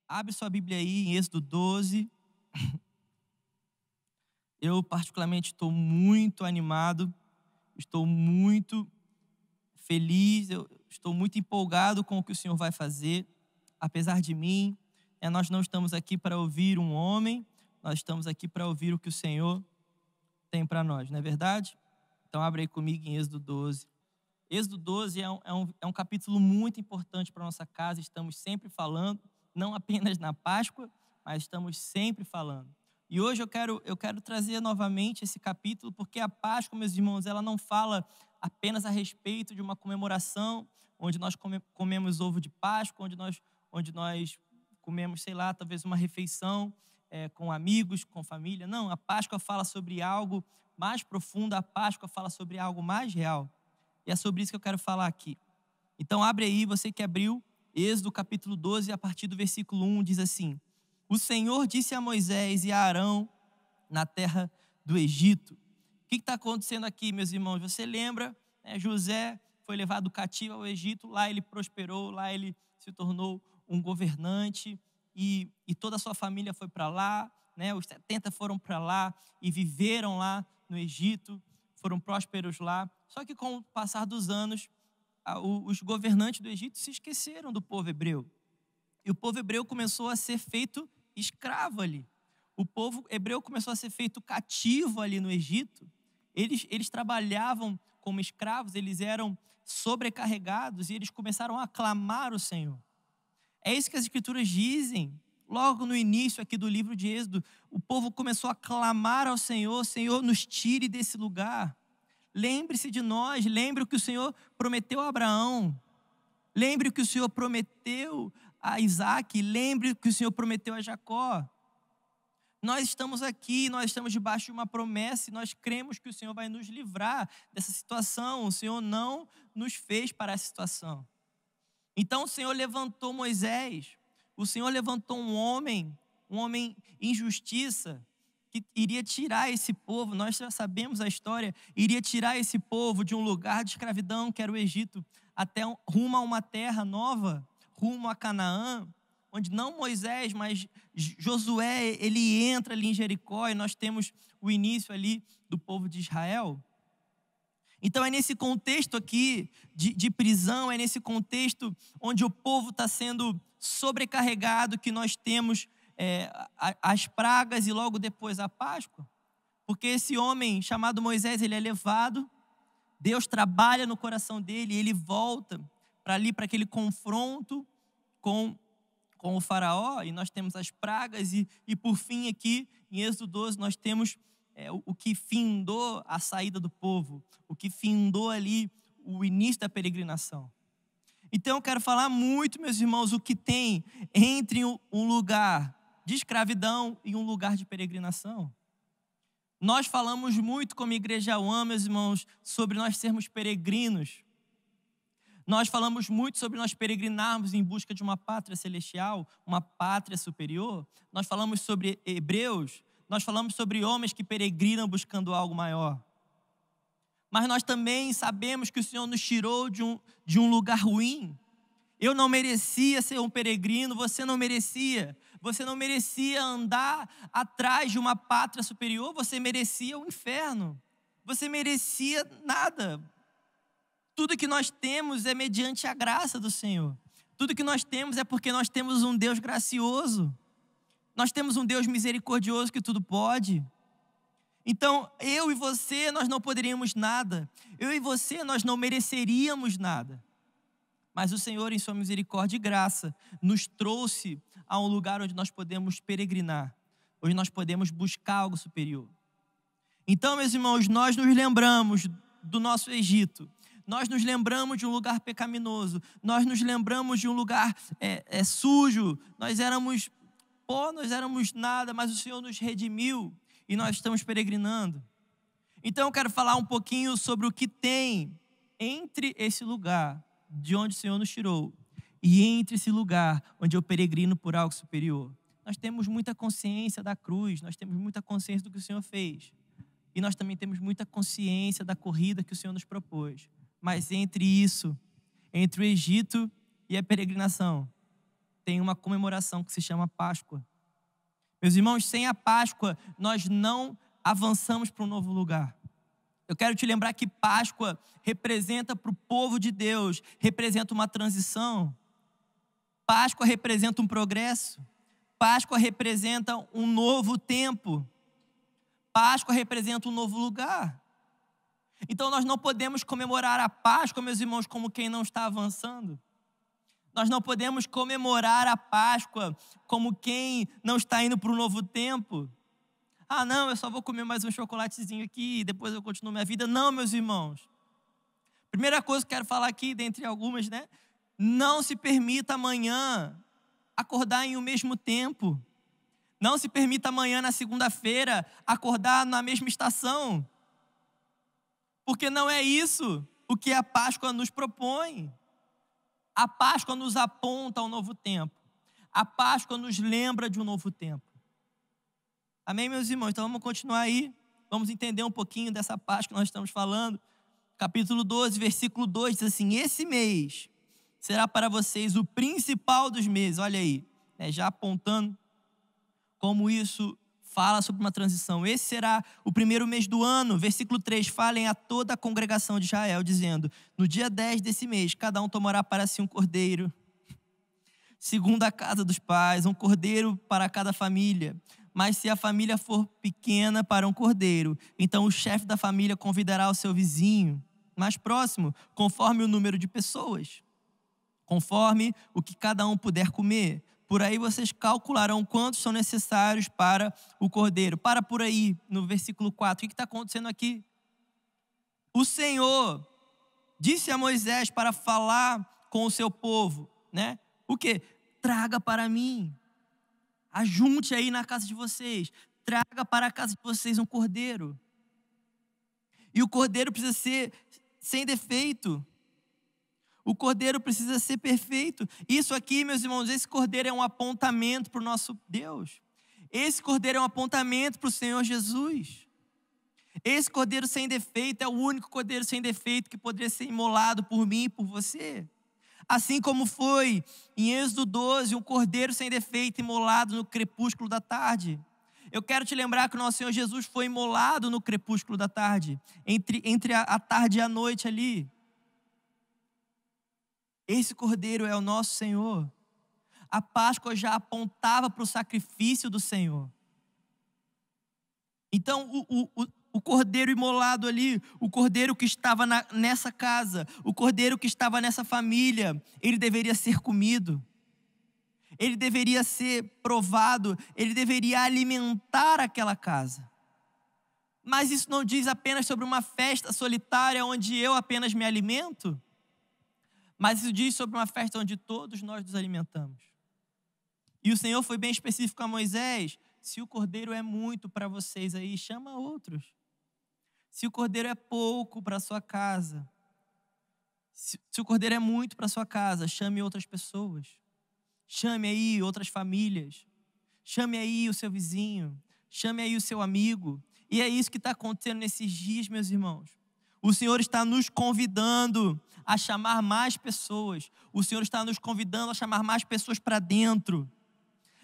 Abre sua Bíblia aí em Êxodo 12. Eu, particularmente, estou muito animado, estou muito feliz, eu estou muito empolgado com o que o Senhor vai fazer. Apesar de mim, nós não estamos aqui para ouvir um homem, nós estamos aqui para ouvir o que o Senhor tem para nós, não é verdade? Então, abre aí comigo em Êxodo 12. Êxodo 12 é um capítulo muito importante para a nossa casa, estamos sempre falando, não apenas na Páscoa, mas estamos sempre falando. E hoje eu quero trazer novamente esse capítulo, porque a Páscoa, meus irmãos, ela não fala apenas a respeito de uma comemoração, onde nós comemos ovo de Páscoa, onde nós comemos, sei lá, talvez uma refeição com amigos, com família. Não, a Páscoa fala sobre algo mais profundo, a Páscoa fala sobre algo mais real. E é sobre isso que eu quero falar aqui. Então abre aí, você que abriu, Êxodo capítulo 12, a partir do versículo 1, diz assim: O Senhor disse a Moisés e a Arão na terra do Egito. O que está acontecendo aqui, meus irmãos? Você lembra, José foi levado cativo ao Egito, lá ele prosperou, lá ele se tornou um governante e toda a sua família foi para lá, os 70 foram para lá e viveram lá no Egito, foram prósperos lá. Só que com o passar dos anos, os governantes do Egito se esqueceram do povo hebreu. E o povo hebreu começou a ser feito escravo ali. O povo hebreu começou a ser feito cativo ali no Egito. Eles trabalhavam como escravos, eles eram sobrecarregados e eles começaram a clamar o Senhor. É isso que as Escrituras dizem. Logo no início aqui do livro de Êxodo, o povo começou a clamar ao Senhor: Senhor, nos tire desse lugar. Lembre-se de nós, lembre o que o Senhor prometeu a Abraão. Lembre o que o Senhor prometeu a Isaac, lembre o que o Senhor prometeu a Jacó. Nós estamos aqui, nós estamos debaixo de uma promessa e nós cremos que o Senhor vai nos livrar dessa situação. O Senhor não nos fez para essa situação. Então o Senhor levantou Moisés, o Senhor levantou um homem em justiça, que iria tirar esse povo, nós já sabemos a história, iria tirar esse povo de um lugar de escravidão, que era o Egito, até rumo a uma terra nova, rumo a Canaã, onde não Moisés, mas Josué, ele entra ali em Jericó e nós temos o início ali do povo de Israel. Então é nesse contexto aqui de prisão, é nesse contexto onde o povo está sendo sobrecarregado que nós temos as pragas e logo depois a Páscoa. Porque esse homem chamado Moisés, ele é levado, Deus trabalha no coração dele e ele volta para ali, para aquele confronto com o faraó, e nós temos as pragas e por fim aqui em Êxodo 12 nós temos o que findou a saída do povo, o que findou ali o início da peregrinação. Então eu quero falar muito, meus irmãos, o que tem entre um lugar de escravidão e um lugar de peregrinação. Nós falamos muito como Igreja One, meus irmãos, sobre nós sermos peregrinos. Nós falamos muito sobre nós peregrinarmos em busca de uma pátria celestial, uma pátria superior. Nós falamos sobre hebreus, nós falamos sobre homens que peregrinam buscando algo maior. Mas nós também sabemos que o Senhor nos tirou de um lugar ruim. Eu não merecia ser um peregrino, você não merecia. Você não merecia andar atrás de uma pátria superior, você merecia o inferno. Você merecia nada. Tudo que nós temos é mediante a graça do Senhor. Tudo que nós temos é porque nós temos um Deus gracioso. Nós temos um Deus misericordioso que tudo pode. Então, eu e você, nós não poderíamos nada. Eu e você, nós não mereceríamos nada. Mas o Senhor, em sua misericórdia e graça, nos trouxe a um lugar onde nós podemos peregrinar, onde nós podemos buscar algo superior. Então, meus irmãos, nós nos lembramos do nosso Egito. Nós nos lembramos de um lugar pecaminoso. Nós nos lembramos de um lugar sujo. Nós éramos pó, nós éramos nada, mas o Senhor nos redimiu e nós estamos peregrinando. Então eu quero falar um pouquinho sobre o que tem entre esse lugar de onde o Senhor nos tirou e entre esse lugar onde eu peregrino por algo superior. Nós temos muita consciência da cruz, nós temos muita consciência do que o Senhor fez. E nós também temos muita consciência da corrida que o Senhor nos propôs. Mas entre isso, entre o Egito e a peregrinação, tem uma comemoração que se chama Páscoa. Meus irmãos, sem a Páscoa, nós não avançamos para um novo lugar. Eu quero te lembrar que Páscoa representa para o povo de Deus, representa uma transição. Páscoa representa um progresso. Páscoa representa um novo tempo. Páscoa representa um novo lugar. Então nós não podemos comemorar a Páscoa, meus irmãos, como quem não está avançando. Nós não podemos comemorar a Páscoa como quem não está indo para um novo tempo. Ah, não, eu só vou comer mais um chocolatezinho aqui e depois eu continuo minha vida. Não, meus irmãos. Primeira coisa que eu quero falar aqui, dentre algumas, né? Não se permita amanhã acordar em um mesmo tempo. Não se permita amanhã, na segunda-feira, acordar na mesma estação. Porque não é isso o que a Páscoa nos propõe. A Páscoa nos aponta ao novo tempo. A Páscoa nos lembra de um novo tempo. Amém, meus irmãos? Então vamos continuar aí. Vamos entender um pouquinho dessa Páscoa que nós estamos falando. Capítulo 12, versículo 2, diz assim: esse mês será para vocês o principal dos meses. Olha aí, né, já apontando como isso fala sobre uma transição. Esse será o primeiro mês do ano. Versículo 3, falem a toda a congregação de Israel, dizendo: no dia 10 desse mês, cada um tomará para si um cordeiro, segundo a casa dos pais, um cordeiro para cada família. Mas se a família for pequena, para um cordeiro, então o chefe da família convidará o seu vizinho mais próximo, conforme o número de pessoas, conforme o que cada um puder comer. Por aí vocês calcularão quantos são necessários para o cordeiro. Para por aí, no versículo 4. O que está acontecendo aqui? O Senhor disse a Moisés para falar com o seu povo, né? O quê? Traga para mim. Ajunte aí na casa de vocês. Traga para a casa de vocês um cordeiro. E o cordeiro precisa ser sem defeito. O cordeiro precisa ser perfeito. Isso aqui, meus irmãos, esse cordeiro é um apontamento para o nosso Deus. Esse cordeiro é um apontamento para o Senhor Jesus. Esse cordeiro sem defeito é o único cordeiro sem defeito que poderia ser imolado por mim e por você. Assim como foi em Êxodo 12, um cordeiro sem defeito imolado no crepúsculo da tarde. Eu quero te lembrar que o nosso Senhor Jesus foi imolado no crepúsculo da tarde, entre a tarde e a noite ali. Esse cordeiro é o nosso Senhor. A Páscoa já apontava para o sacrifício do Senhor. Então, o cordeiro imolado ali, o cordeiro que estava nessa casa, o cordeiro que estava nessa família, ele deveria ser comido. Ele deveria ser provado, ele deveria alimentar aquela casa. Mas isso não diz apenas sobre uma festa solitária onde eu apenas me alimento. Mas isso diz sobre uma festa onde todos nós nos alimentamos. E o Senhor foi bem específico a Moisés: se o cordeiro é muito para vocês aí, chama outros. Se o cordeiro é pouco para a sua casa, se o cordeiro é muito para a sua casa, chame outras pessoas. Chame aí outras famílias. Chame aí o seu vizinho. Chame aí o seu amigo. E é isso que está acontecendo nesses dias, meus irmãos. O Senhor está nos convidando a chamar mais pessoas. O Senhor está nos convidando a chamar mais pessoas para dentro.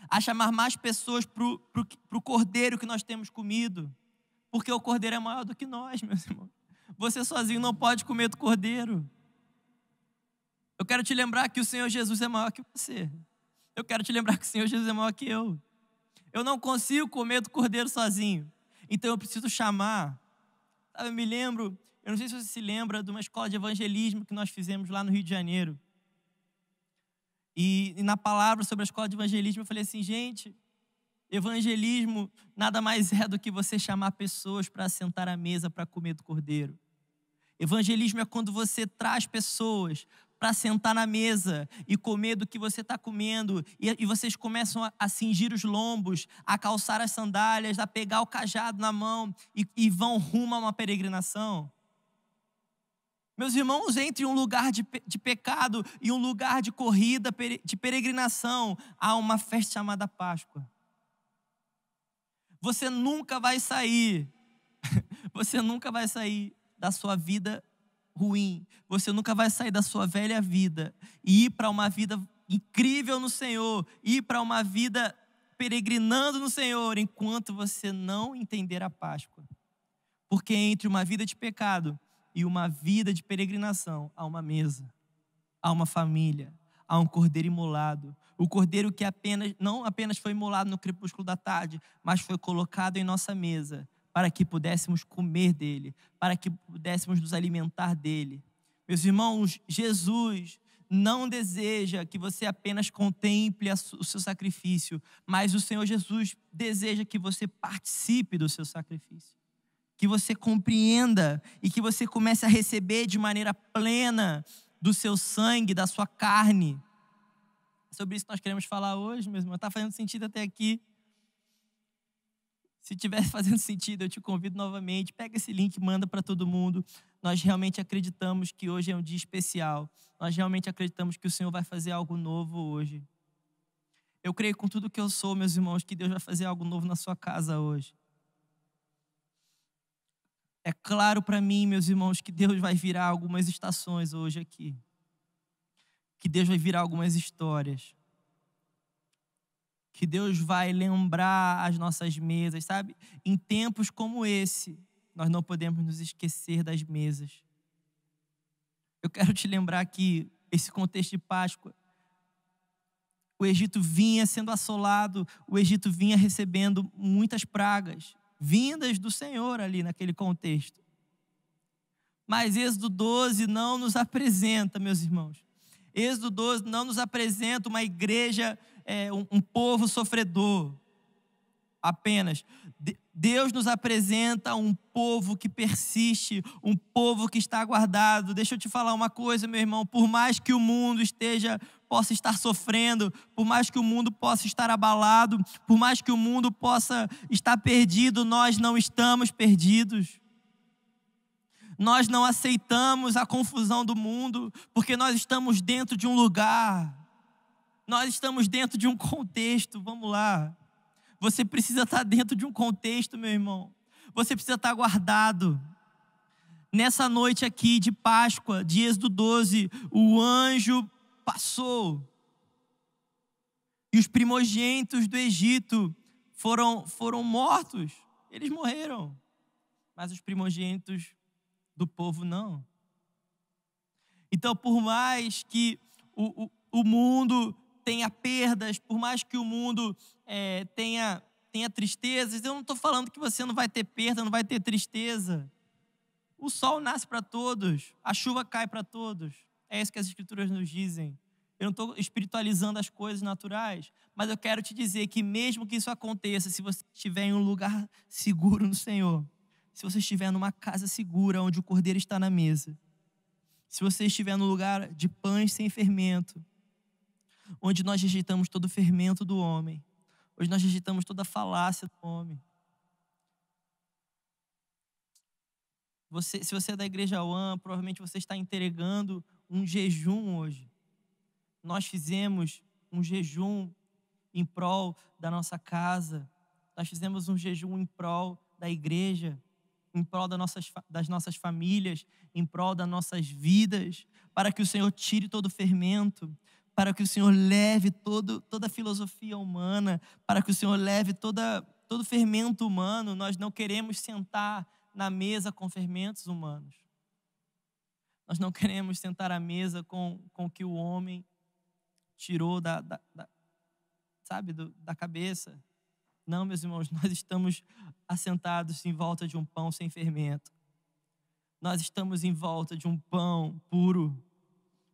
A chamar mais pessoas para o cordeiro que nós temos comido. Porque o cordeiro é maior do que nós, meus irmãos. Você sozinho não pode comer do cordeiro. Eu quero te lembrar que o Senhor Jesus é maior que você. Eu quero te lembrar que o Senhor Jesus é maior que eu. Eu não consigo comer do cordeiro sozinho. Então eu preciso chamar. Sabe, eu me lembro, eu não sei se você se lembra de uma escola de evangelismo que nós fizemos lá no Rio de Janeiro. E na palavra sobre a escola de evangelismo eu falei assim: gente, evangelismo nada mais é do que você chamar pessoas para sentar à mesa para comer do cordeiro. Evangelismo é quando você traz pessoas para sentar na mesa e comer do que você está comendo, e vocês começam a cingir os lombos, a calçar as sandálias, a pegar o cajado na mão e vão rumo a uma peregrinação. Meus irmãos, entre um lugar de pecado e um lugar de corrida, de peregrinação, há uma festa chamada Páscoa. Você nunca vai sair da sua vida ruim. Você nunca vai sair da sua velha vida e ir para uma vida incrível no Senhor, ir para uma vida peregrinando no Senhor, enquanto você não entender a Páscoa. Porque entre uma vida de pecado e uma vida de peregrinação há uma mesa, há uma família, há um cordeiro imolado. O cordeiro que não apenas foi imolado no crepúsculo da tarde, mas foi colocado em nossa mesa para que pudéssemos comer dele, para que pudéssemos nos alimentar dele. Meus irmãos, Jesus não deseja que você apenas contemple o seu sacrifício, mas o Senhor Jesus deseja que você participe do seu sacrifício. Que você compreenda e que você comece a receber de maneira plena do seu sangue, da sua carne. É sobre isso que nós queremos falar hoje, meu irmão. Está fazendo sentido até aqui? Se estiver fazendo sentido, eu te convido novamente. Pega esse link, manda para todo mundo. Nós realmente acreditamos que hoje é um dia especial. Nós realmente acreditamos que o Senhor vai fazer algo novo hoje. Eu creio com tudo que eu sou, meus irmãos, que Deus vai fazer algo novo na sua casa hoje. É claro para mim, meus irmãos, que Deus vai virar algumas estações hoje aqui. Que Deus vai virar algumas histórias. Que Deus vai lembrar as nossas mesas, sabe? Em tempos como esse, nós não podemos nos esquecer das mesas. Eu quero te lembrar que esse contexto de Páscoa, o Egito vinha sendo assolado, o Egito vinha recebendo muitas pragas, vindas do Senhor ali naquele contexto. Mas Êxodo 12 não nos apresenta, meus irmãos. Êxodo 12 não nos apresenta uma igreja, um povo sofredor apenas. Deus nos apresenta um povo que persiste, um povo que está guardado. Deixa eu te falar uma coisa, meu irmão. Por mais que o mundo possa estar sofrendo, por mais que o mundo possa estar abalado, por mais que o mundo possa estar perdido, nós não estamos perdidos. Nós não aceitamos a confusão do mundo, porque nós estamos dentro de um lugar. Nós estamos dentro de um contexto, vamos lá. Você precisa estar dentro de um contexto, meu irmão. Você precisa estar guardado. Nessa noite aqui de Páscoa, de Êxodo 12, o anjo passou. E os primogênitos do Egito foram mortos. Eles morreram. Mas os primogênitos do povo não. Então, por mais que o mundo tenha perdas, por mais que o mundo tenha tristezas, eu não estou falando que você não vai ter perda, não vai ter tristeza. O sol nasce para todos, a chuva cai para todos. É isso que as Escrituras nos dizem. Eu não estou espiritualizando as coisas naturais, mas eu quero te dizer que mesmo que isso aconteça, se você estiver em um lugar seguro no Senhor, se você estiver numa casa segura, onde o cordeiro está na mesa, se você estiver num lugar de pães sem fermento, onde nós rejeitamos todo o fermento do homem, onde nós rejeitamos toda a falácia do homem. Se você é da Igreja One, provavelmente você está entregando um jejum hoje. Nós fizemos um jejum em prol da nossa casa. Nós fizemos um jejum em prol da igreja, em prol das nossas famílias, em prol das nossas vidas, para que o Senhor tire todo o fermento, para que o Senhor leve toda a filosofia humana, para que o Senhor leve todo o fermento humano. Nós não queremos sentar na mesa com fermentos humanos. Nós não queremos sentar à mesa com o que o homem tirou da cabeça. Não, meus irmãos, nós estamos assentados em volta de um pão sem fermento. Nós estamos em volta de um pão puro.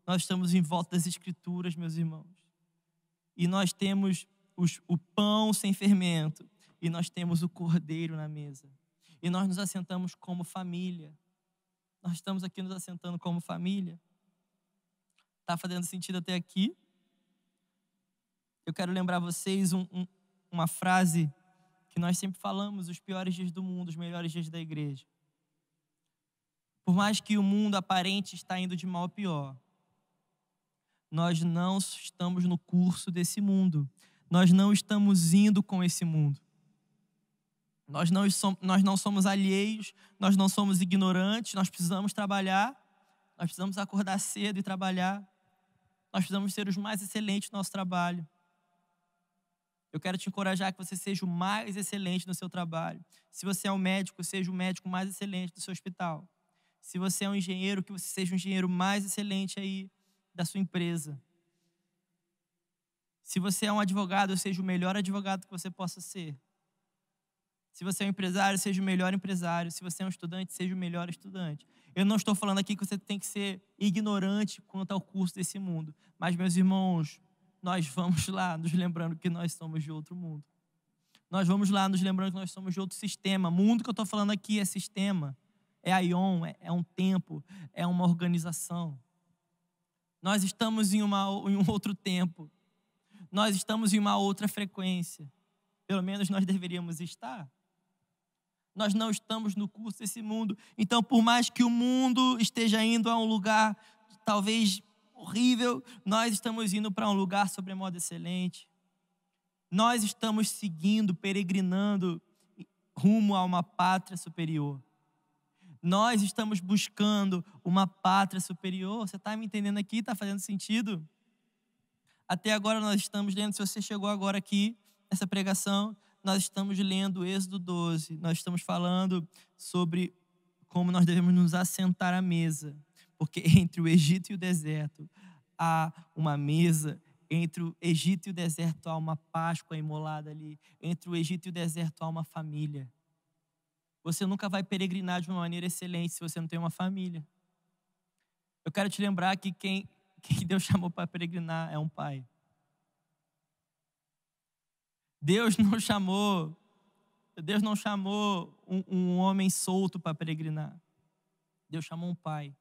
Nós estamos em volta das Escrituras, meus irmãos. E nós temos o pão sem fermento. E nós temos o cordeiro na mesa. E nós nos assentamos como família. Nós estamos aqui nos assentando como família. Está fazendo sentido até aqui? Eu quero lembrar vocês uma frase que nós sempre falamos: os piores dias do mundo, os melhores dias da igreja. Por mais que o mundo aparente está indo de mal a pior, nós não estamos no curso desse mundo. Nós não estamos indo com esse mundo. Nós não somos alheios, nós não somos ignorantes, nós precisamos trabalhar, nós precisamos acordar cedo e trabalhar. Nós precisamos ser os mais excelentes no nosso trabalho. Eu quero te encorajar que você seja o mais excelente no seu trabalho. Se você é um médico, seja o médico mais excelente do seu hospital. Se você é um engenheiro, que você seja o engenheiro mais excelente aí da sua empresa. Se você é um advogado, seja o melhor advogado que você possa ser. Se você é um empresário, seja o melhor empresário. Se você é um estudante, seja o melhor estudante. Eu não estou falando aqui que você tem que ser ignorante quanto ao curso desse mundo. Mas, meus irmãos, nós vamos lá nos lembrando que nós somos de outro mundo. Nós vamos lá nos lembrando que nós somos de outro sistema. Mundo que eu estou falando aqui é sistema. É aion, é um tempo, é uma organização. Nós estamos em um outro tempo. Nós estamos em uma outra frequência. Pelo menos nós deveríamos estar. Nós não estamos no curso desse mundo. Então, por mais que o mundo esteja indo a um lugar talvez horrível, nós estamos indo para um lugar sobremodo excelente. Nós estamos seguindo, peregrinando rumo a uma pátria superior. Nós estamos buscando uma pátria superior. Você está me entendendo aqui? Está fazendo sentido? Até agora nós estamos lendo, se você chegou agora aqui, nessa pregação, nós estamos lendo Êxodo 12. Nós estamos falando sobre como nós devemos nos assentar à mesa. Porque entre o Egito e o deserto há uma mesa. Entre o Egito e o deserto há uma Páscoa imolada ali. Entre o Egito e o deserto há uma família. Você nunca vai peregrinar de uma maneira excelente se você não tem uma família. Eu quero te lembrar que quem Deus chamou para peregrinar é um pai. Deus não chamou um homem solto para peregrinar. Deus chamou um pai.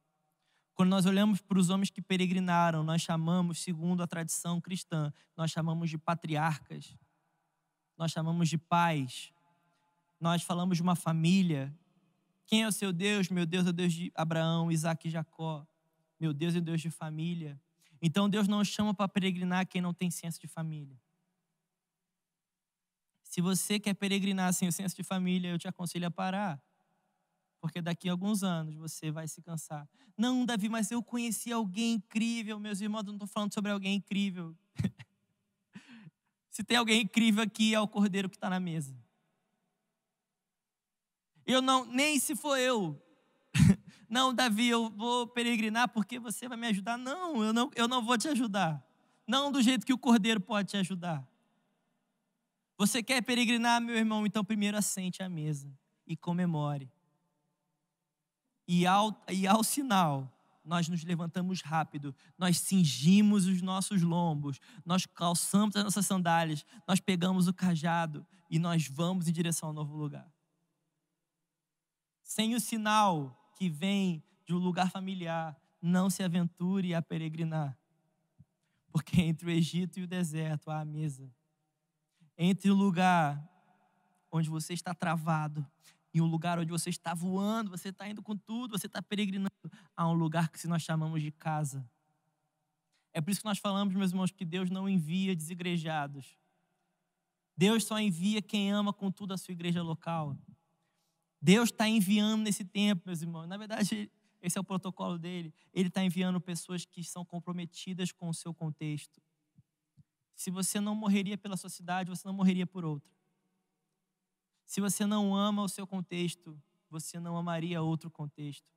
Quando nós olhamos para os homens que peregrinaram, nós chamamos, segundo a tradição cristã, nós chamamos de patriarcas, nós chamamos de pais, nós falamos de uma família. Quem é o seu Deus? Meu Deus é o Deus de Abraão, Isaac e Jacó. Meu Deus é o Deus de família. Então Deus não chama para peregrinar quem não tem senso de família. Se você quer peregrinar sem o senso de família, eu te aconselho a parar. Porque daqui a alguns anos você vai se cansar. Não, Davi, mas eu conheci alguém incrível. Meus irmãos, eu não estou falando sobre alguém incrível. Se tem alguém incrível aqui, é o cordeiro que está na mesa. Nem se for eu. Não, Davi, eu vou peregrinar porque você vai me ajudar. Não, eu não vou te ajudar. Não do jeito que o cordeiro pode te ajudar. Você quer peregrinar, meu irmão? Então primeiro assente à mesa e comemore. E ao sinal, nós nos levantamos rápido, nós cingimos os nossos lombos, nós calçamos as nossas sandálias, nós pegamos o cajado e nós vamos em direção ao novo lugar. Sem o sinal que vem de um lugar familiar, não se aventure a peregrinar. Porque entre o Egito e o deserto há a mesa. Entre o lugar onde você está travado e um lugar onde você está voando, você está indo com tudo, você está peregrinando, há um lugar que nós chamamos de casa. É por isso que nós falamos, meus irmãos, que Deus não envia desigrejados. Deus só envia quem ama com tudo a sua igreja local. Deus está enviando nesse tempo, meus irmãos. Na verdade, esse é o protocolo dele. Ele está enviando pessoas que são comprometidas com o seu contexto. Se você não morreria pela sua cidade, você não morreria por outra. Se você não ama o seu contexto, você não amaria outro contexto.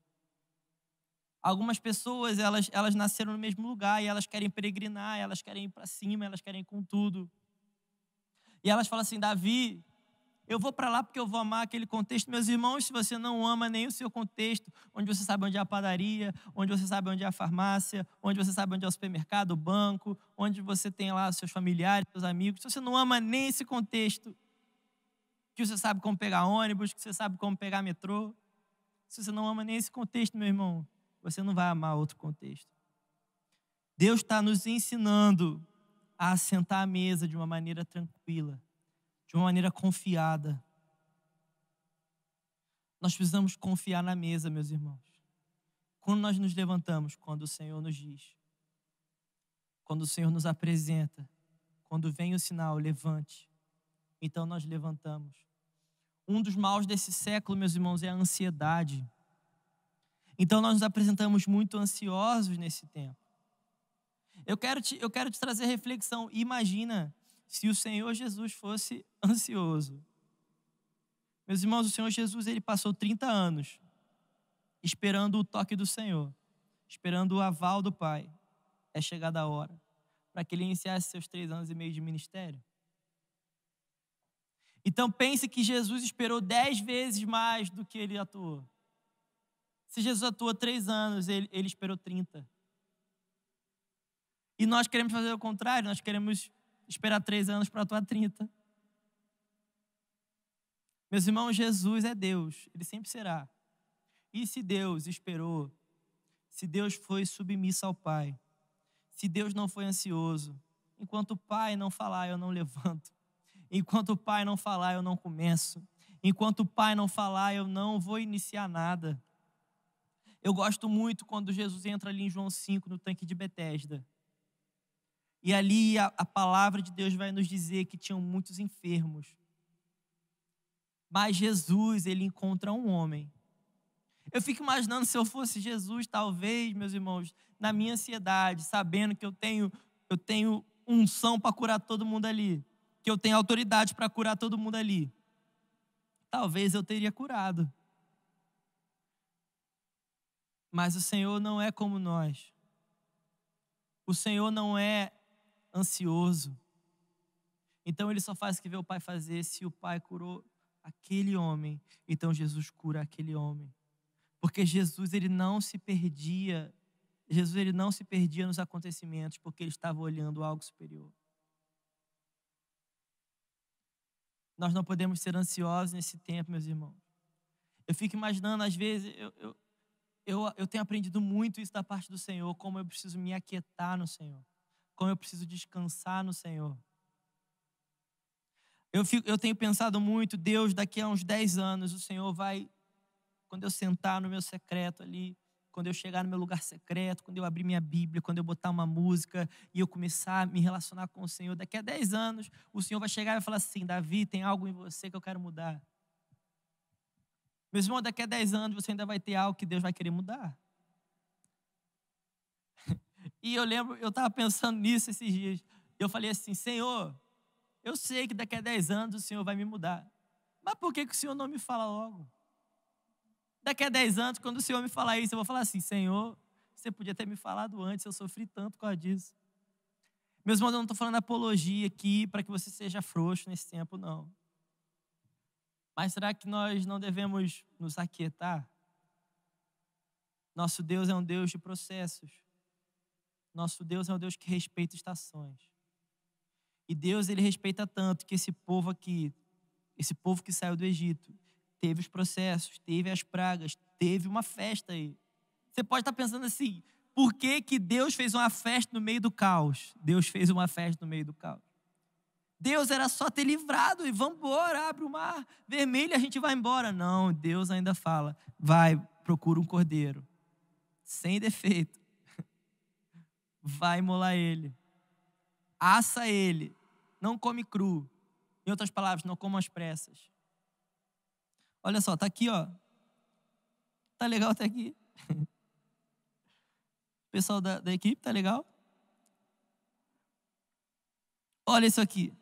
Algumas pessoas, elas nasceram no mesmo lugar e elas querem peregrinar, elas querem ir para cima, elas querem ir com tudo. E elas falam assim, Davi, eu vou para lá porque eu vou amar aquele contexto. Meus irmãos, se você não ama nem o seu contexto, onde você sabe onde é a padaria, onde você sabe onde é a farmácia, onde você sabe onde é o supermercado, o banco, onde você tem lá os seus familiares, seus amigos, se você não ama nem esse contexto, que você sabe como pegar ônibus, que você sabe como pegar metrô, se você não ama nem esse contexto, meu irmão, você não vai amar outro contexto. Deus está nos ensinando a assentar à mesa de uma maneira tranquila, de uma maneira confiada. Nós precisamos confiar na mesa, meus irmãos. Quando nós nos levantamos, quando o Senhor nos diz, quando o Senhor nos apresenta, quando vem o sinal, levante, então nós levantamos. Um dos maus desse século, meus irmãos, é a ansiedade. Então nós nos apresentamos muito ansiosos nesse tempo. Eu quero te trazer reflexão. Imagina se o Senhor Jesus fosse ansioso. Meus irmãos, o Senhor Jesus, ele passou 30 anos esperando o toque do Senhor, esperando o aval do Pai. É chegada a hora para que ele iniciasse seus 3 anos e meio de ministério. Então pense que Jesus esperou 10 vezes mais do que ele atuou. Se Jesus atuou 3 anos, ele esperou 30. E nós queremos fazer o contrário, nós queremos esperar 3 anos para atuar 30. Meus irmãos, Jesus é Deus, ele sempre será. E se Deus esperou, se Deus foi submisso ao Pai, se Deus não foi ansioso, enquanto o Pai não falar, eu não levanto. Enquanto o Pai não falar, eu não começo. Enquanto o Pai não falar, eu não vou iniciar nada. Eu gosto muito quando Jesus entra ali em João 5, no tanque de Betesda. E ali a palavra de Deus vai nos dizer que tinham muitos enfermos. Mas Jesus, ele encontra um homem. Eu fico imaginando se eu fosse Jesus, talvez, meus irmãos, na minha ansiedade, sabendo que eu tenho unção para curar todo mundo ali, que eu tenho autoridade para curar todo mundo ali. Talvez eu teria curado. Mas o Senhor não é como nós. O Senhor não é ansioso. Então ele só faz o que vê o Pai fazer. Se o Pai curou aquele homem, então Jesus cura aquele homem. Porque Jesus, ele não se perdia. Jesus, ele não se perdia nos acontecimentos, porque ele estava olhando algo superior. Nós não podemos ser ansiosos nesse tempo, meus irmãos. Eu fico imaginando, às vezes, eu tenho aprendido muito isso da parte do Senhor, como eu preciso me aquietar no Senhor, como eu preciso descansar no Senhor. Eu tenho pensado muito, Deus, daqui a uns 10 anos, o Senhor vai, quando eu sentar no meu secreto ali, quando eu chegar no meu lugar secreto, quando eu abrir minha Bíblia, quando eu botar uma música e eu começar a me relacionar com o Senhor, daqui a 10 anos, o Senhor vai chegar e vai falar assim: Davi, tem algo em você que eu quero mudar. Meus irmãos, daqui a 10 anos você ainda vai ter algo que Deus vai querer mudar. E eu lembro, eu estava pensando nisso esses dias. Eu falei assim: Senhor, eu sei que daqui a 10 anos o Senhor vai me mudar. Mas por que o Senhor não me fala logo? Daqui a 10 anos, quando o Senhor me falar isso, eu vou falar assim: Senhor, você podia ter me falado antes, eu sofri tanto por causa disso. Meus irmãos, eu não estou falando apologia aqui para que você seja frouxo nesse tempo, não. Mas será que nós não devemos nos aquietar? Nosso Deus é um Deus de processos. Nosso Deus é um Deus que respeita estações. E Deus, ele respeita tanto que esse povo aqui, esse povo que saiu do Egito, teve os processos, teve as pragas, teve uma festa aí. Você pode estar pensando assim: por que que Deus fez uma festa no meio do caos? Deus fez uma festa no meio do caos. Deus era só ter livrado e vamos embora, abre o mar vermelho e a gente vai embora. Não, Deus ainda fala: vai, procura um cordeiro, sem defeito. Vai molar ele, assa ele, não come cru. Em outras palavras, não coma às pressas. Olha só, tá aqui, ó. Tá legal até aqui. O pessoal da equipe, tá legal? Olha isso aqui.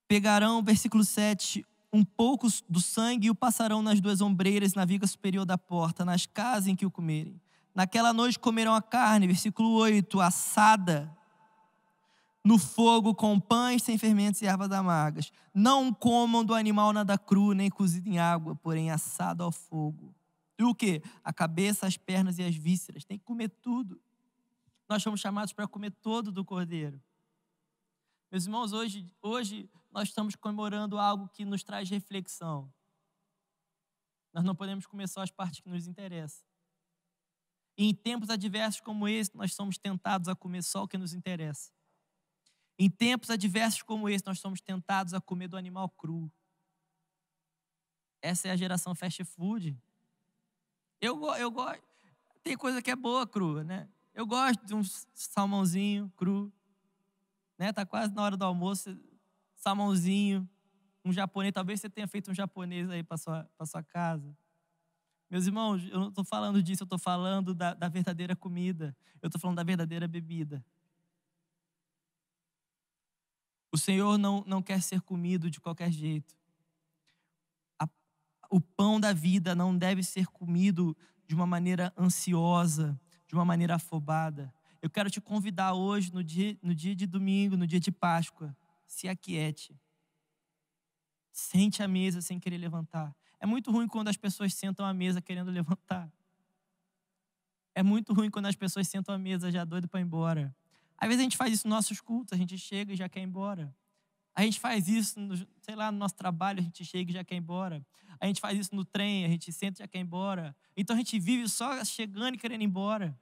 Pegarão, versículo 7, um pouco do sangue e o passarão nas 2 ombreiras na viga superior da porta, nas casas em que o comerem. Naquela noite comerão a carne, versículo 8, assada no fogo com pães sem fermentos e ervas amargas. Não comam do animal nada cru, nem cozido em água, porém assado ao fogo. E o quê? A cabeça, as pernas e as vísceras. Tem que comer tudo. Nós somos chamados para comer todo do cordeiro. Meus irmãos, hoje nós estamos comemorando algo que nos traz reflexão. Nós não podemos comer só as partes que nos interessam. E em tempos adversos como esse, nós somos tentados a comer só o que nos interessa. Em tempos adversos como esse, nós somos tentados a comer do animal cru. Essa é a geração fast food. Eu gosto. Tem coisa que é boa crua, né? Eu gosto de um salmãozinho cru. Né? Tá quase na hora do almoço, salmãozinho, um japonês. Talvez você tenha feito um japonês aí para sua casa. Meus irmãos, eu não estou falando disso, eu estou falando da verdadeira comida. Eu estou falando da verdadeira bebida. O Senhor não quer ser comido de qualquer jeito. A- O pão da vida não deve ser comido de uma maneira ansiosa, de uma maneira afobada. Eu quero te convidar hoje, no dia de domingo, no dia de Páscoa, se aquiete. Sente à mesa sem querer levantar. É muito ruim quando as pessoas sentam à mesa querendo levantar. É muito ruim quando as pessoas sentam à mesa já doido para ir embora. Às vezes a gente faz isso nos nossos cultos, a gente chega e já quer ir embora. A gente faz isso, sei lá, no nosso trabalho, a gente chega e já quer ir embora. A gente faz isso no trem, a gente senta e já quer ir embora. Então a gente vive só chegando e querendo ir embora.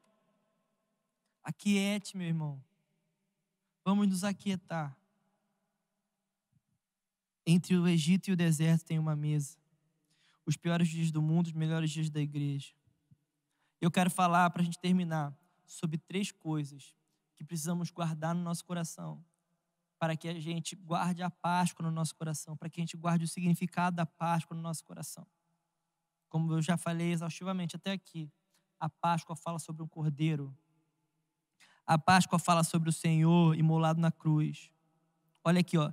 Aquiete, meu irmão. Vamos nos aquietar. Entre o Egito e o deserto tem uma mesa. Os piores dias do mundo, os melhores dias da igreja. Eu quero falar, para a gente terminar, sobre 3 coisas que precisamos guardar no nosso coração, para que a gente guarde a Páscoa no nosso coração, para que a gente guarde o significado da Páscoa no nosso coração. Como eu já falei exaustivamente até aqui, a Páscoa fala sobre um cordeiro. A Páscoa fala sobre o Senhor imolado na cruz. Olha aqui, ó,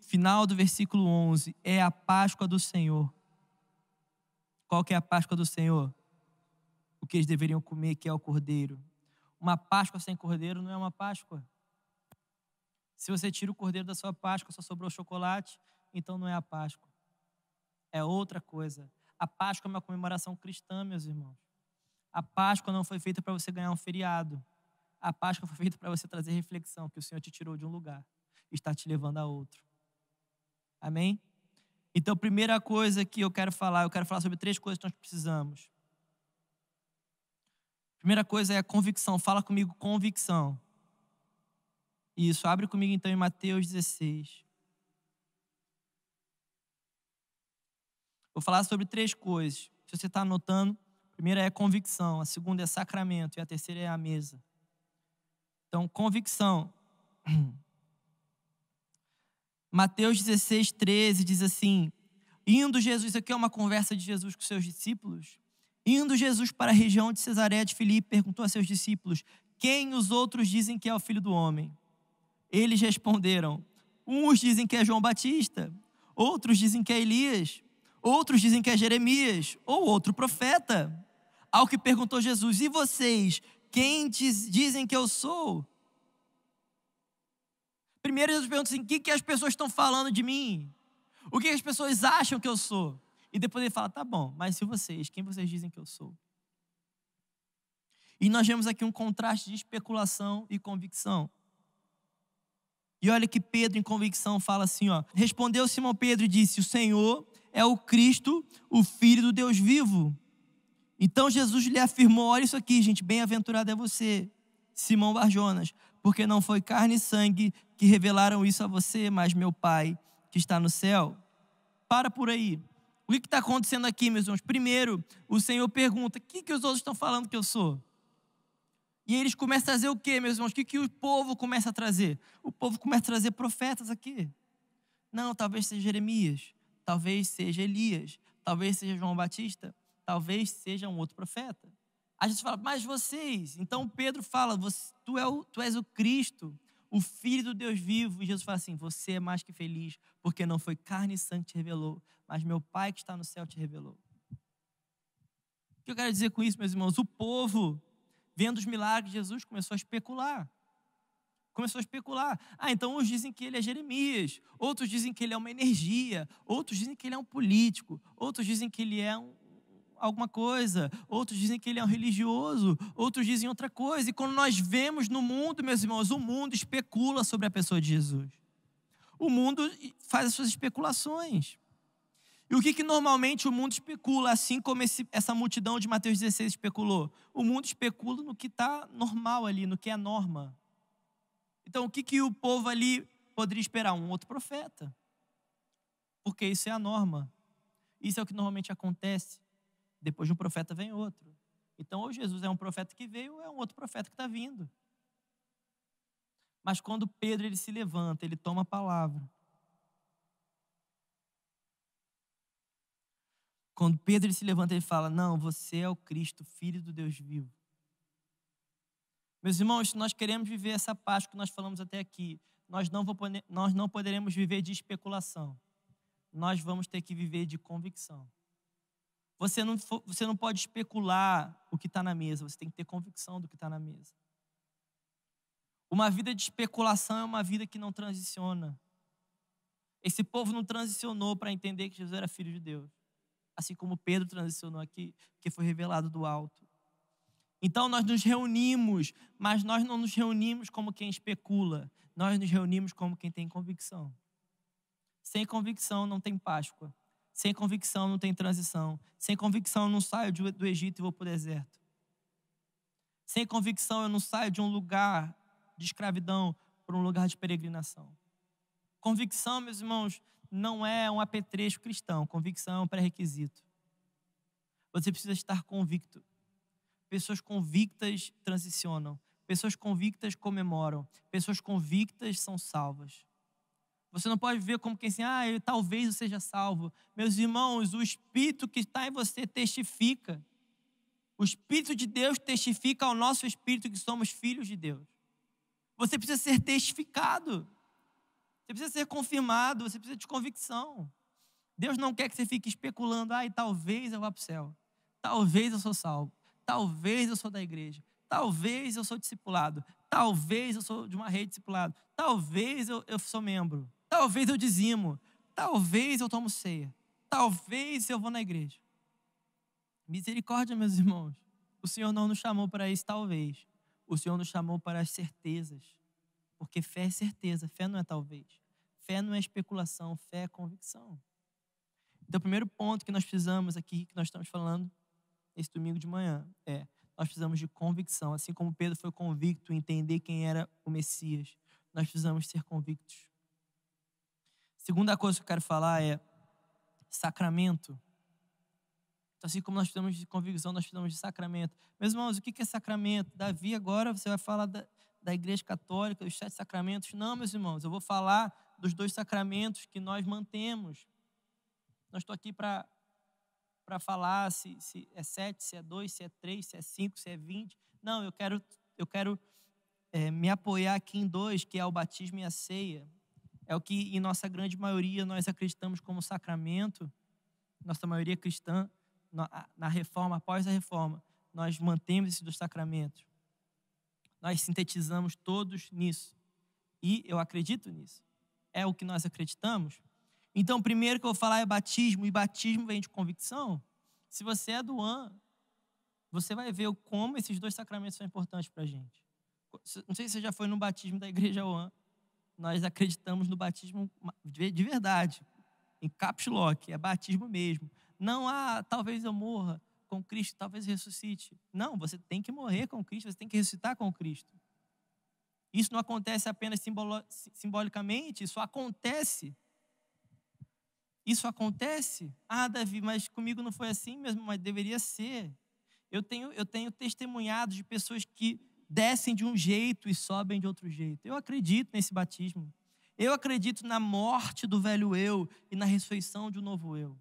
final do versículo 11, é a Páscoa do Senhor. Qual que é a Páscoa do Senhor? O que eles deveriam comer, que é o cordeiro. Uma Páscoa sem cordeiro não é uma Páscoa. Se você tira o cordeiro da sua Páscoa, só sobrou chocolate, então não é a Páscoa. É outra coisa. A Páscoa é uma comemoração cristã, meus irmãos. A Páscoa não foi feita para você ganhar um feriado. A Páscoa foi feita para você trazer reflexão, que o Senhor te tirou de um lugar e está te levando a outro. Amém? Então, primeira coisa que eu quero falar sobre 3 coisas que nós precisamos. Primeira coisa é a convicção. Fala comigo, convicção. Isso, abre comigo então em Mateus 16. Vou falar sobre 3 coisas. Se você está anotando, a primeira é convicção, a segunda é sacramento e a terceira é a mesa. Então, convicção. Mateus 16, 13 diz assim: indo Jesus, isso aqui é uma conversa de Jesus com seus discípulos. Indo Jesus para a região de Cesareia de Filipe, perguntou a seus discípulos: quem os outros dizem que é o Filho do Homem? Eles responderam: uns dizem que é João Batista, outros dizem que é Elias, outros dizem que é Jeremias, ou outro profeta. Ao que perguntou Jesus: e vocês, quem dizem que eu sou? Primeiro Jesus pergunta assim: o que as pessoas estão falando de mim? O que as pessoas acham que eu sou? E depois ele fala: tá bom, mas se vocês, quem vocês dizem que eu sou? E nós vemos aqui um contraste de especulação e convicção. E olha que Pedro, em convicção, fala assim, ó. Respondeu Simão Pedro e disse: o Senhor é o Cristo, o Filho do Deus vivo. Então Jesus lhe afirmou: olha isso aqui, gente, bem-aventurado é você, Simão Barjonas, porque não foi carne e sangue que revelaram isso a você, mas meu Pai que está no céu. Para por aí. O que está acontecendo aqui, meus irmãos? Primeiro, o Senhor pergunta: o que os outros estão falando que eu sou? E eles começam a trazer o quê, meus irmãos? O que o povo começa a trazer? O povo começa a trazer profetas aqui. Não, talvez seja Jeremias, talvez seja Elias, talvez seja João Batista, talvez seja um outro profeta. A gente fala: mas vocês? Então Pedro fala: tu és o Cristo, o Filho do Deus vivo. E Jesus fala assim: você é mais que feliz, porque não foi carne e sangue que te revelou, mas meu Pai que está no céu te revelou. O que eu quero dizer com isso, meus irmãos? O povo, vendo os milagres de Jesus, começou a especular. Então uns dizem que ele é Jeremias, outros dizem que ele é uma energia, outros dizem que ele é um político, outros dizem que ele é alguma coisa, outros dizem que ele é um religioso, outros dizem outra coisa. E quando nós vemos no mundo, meus irmãos, o mundo especula sobre a pessoa de Jesus. O mundo faz as suas especulações. E o que normalmente o mundo especula, assim como essa multidão de Mateus 16 especulou? O mundo especula no que está normal ali, no que é norma. Então, o que o povo ali poderia esperar? Um outro profeta. Porque isso é a norma. Isso é o que normalmente acontece. Depois de um profeta vem outro. Então, ou Jesus é um profeta que veio, ou é um outro profeta que está vindo. Mas quando Pedro ele se levanta, ele toma a palavra. Quando Pedro se levanta, ele fala: não, você é o Cristo, Filho do Deus vivo. Meus irmãos, se nós queremos viver essa paz que nós falamos até aqui, nós não poderemos viver de especulação. Nós vamos ter que viver de convicção. Você não pode especular o que está na mesa, você tem que ter convicção do que está na mesa. Uma vida de especulação é uma vida que não transiciona. Esse povo não transicionou para entender que Jesus era Filho de Deus. Assim como Pedro transicionou aqui, que foi revelado do alto. Então nós nos reunimos, mas nós não nos reunimos como quem especula. Nós nos reunimos como quem tem convicção. Sem convicção não tem Páscoa. Sem convicção não tem transição. Sem convicção eu não saio do Egito e vou para o deserto. Sem convicção eu não saio de um lugar de escravidão para um lugar de peregrinação. Convicção, meus irmãos, não é um apetrecho cristão. Convicção é um pré-requisito. Você precisa estar convicto. Pessoas convictas transicionam. Pessoas convictas comemoram. Pessoas convictas são salvas. Você não pode viver como quem assim, talvez eu seja salvo. Meus irmãos, o Espírito que está em você testifica. O Espírito de Deus testifica ao nosso Espírito que somos filhos de Deus. Você precisa ser testificado. Você precisa ser confirmado. Você precisa de convicção. Deus não quer que você fique especulando. Talvez eu vá para o céu. Talvez eu sou salvo. Talvez eu sou da igreja. Talvez eu sou discipulado. Talvez eu sou de uma rede discipulado. Talvez eu sou membro. Talvez eu dizimo. Talvez eu tomo ceia. Talvez eu vou na igreja. Misericórdia, meus irmãos. O Senhor não nos chamou para isso, talvez. O Senhor nos chamou para as certezas. Porque fé é certeza, fé não é talvez. Fé não é especulação, fé é convicção. Então, o primeiro ponto que nós precisamos aqui, que nós estamos falando esse domingo de manhã, nós precisamos de convicção. Assim como Pedro foi convicto em entender quem era o Messias, nós precisamos ser convictos. Segunda coisa que eu quero falar é sacramento. Então, assim como nós precisamos de convicção, nós precisamos de sacramento. Meus irmãos, o que é sacramento? Davi, agora você vai falar da Igreja Católica, dos 7 sacramentos. Não, meus irmãos, eu vou falar dos 2 sacramentos que nós mantemos. Não estou aqui para falar se é 7, se é 2, se é 3, se é 5, se é 20. Não, eu quero me apoiar aqui em 2, que é o batismo e a ceia. É o que, em nossa grande maioria, nós acreditamos como sacramento. Nossa maioria cristã, na reforma, após a reforma, nós mantemos esses 2 sacramentos. Nós sintetizamos todos nisso. E eu acredito nisso. É o que nós acreditamos. Então, o primeiro que eu vou falar é batismo. E batismo vem de convicção. Se você é do AN, você vai ver como esses 2 sacramentos são importantes para a gente. Não sei se você já foi no batismo da igreja AN. Nós acreditamos no batismo de verdade. Em caps lock, é batismo mesmo. Não, talvez eu morra com Cristo, talvez ressuscite. Não, você tem que morrer com Cristo, você tem que ressuscitar com Cristo. Isso não acontece apenas simbolicamente, isso acontece. Isso acontece? Davi, mas comigo não foi assim mesmo, mas deveria ser. Eu tenho testemunhado de pessoas que descem de um jeito e sobem de outro jeito. Eu acredito nesse batismo. Eu acredito na morte do velho eu e na ressurreição de um novo eu,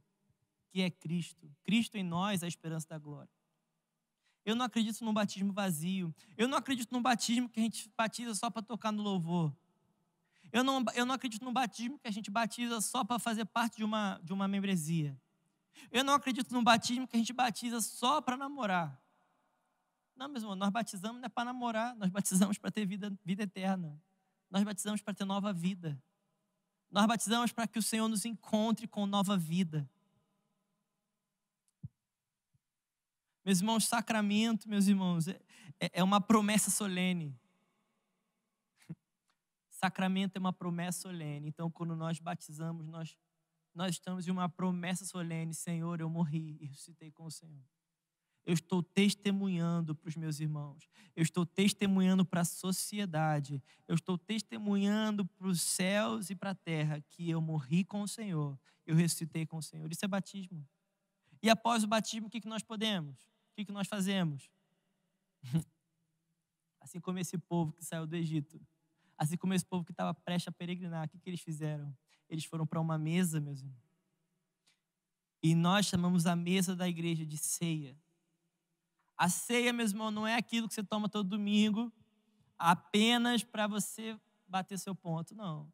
que é Cristo. Cristo em nós, a esperança da glória. Eu não acredito num batismo vazio. Eu não acredito num batismo que a gente batiza só para tocar no louvor. Eu não acredito num batismo que a gente batiza só para fazer parte de uma membresia. Eu não acredito num batismo que a gente batiza só para namorar. Não, meu irmão, nós batizamos não é para namorar, nós batizamos para ter vida eterna. Nós batizamos para ter nova vida. Nós batizamos para que o Senhor nos encontre com nova vida. Meus irmãos, sacramento, meus irmãos, é uma promessa solene. Sacramento é uma promessa solene. Então, quando nós batizamos, nós estamos em uma promessa solene. Senhor, eu morri e ressuscitei com o Senhor. Eu estou testemunhando para os meus irmãos. Eu estou testemunhando para a sociedade. Eu estou testemunhando para os céus e para a terra que eu morri com o Senhor. Eu ressuscitei com o Senhor. Isso é batismo. E após o batismo, o que nós podemos? O que nós fazemos? Assim como esse povo que saiu do Egito. Assim como esse povo que estava prestes a peregrinar. O que eles fizeram? Eles foram para uma mesa, meus irmãos. E nós chamamos a mesa da igreja de ceia. A ceia, meu irmão, não é aquilo que você toma todo domingo apenas para você bater seu ponto, não.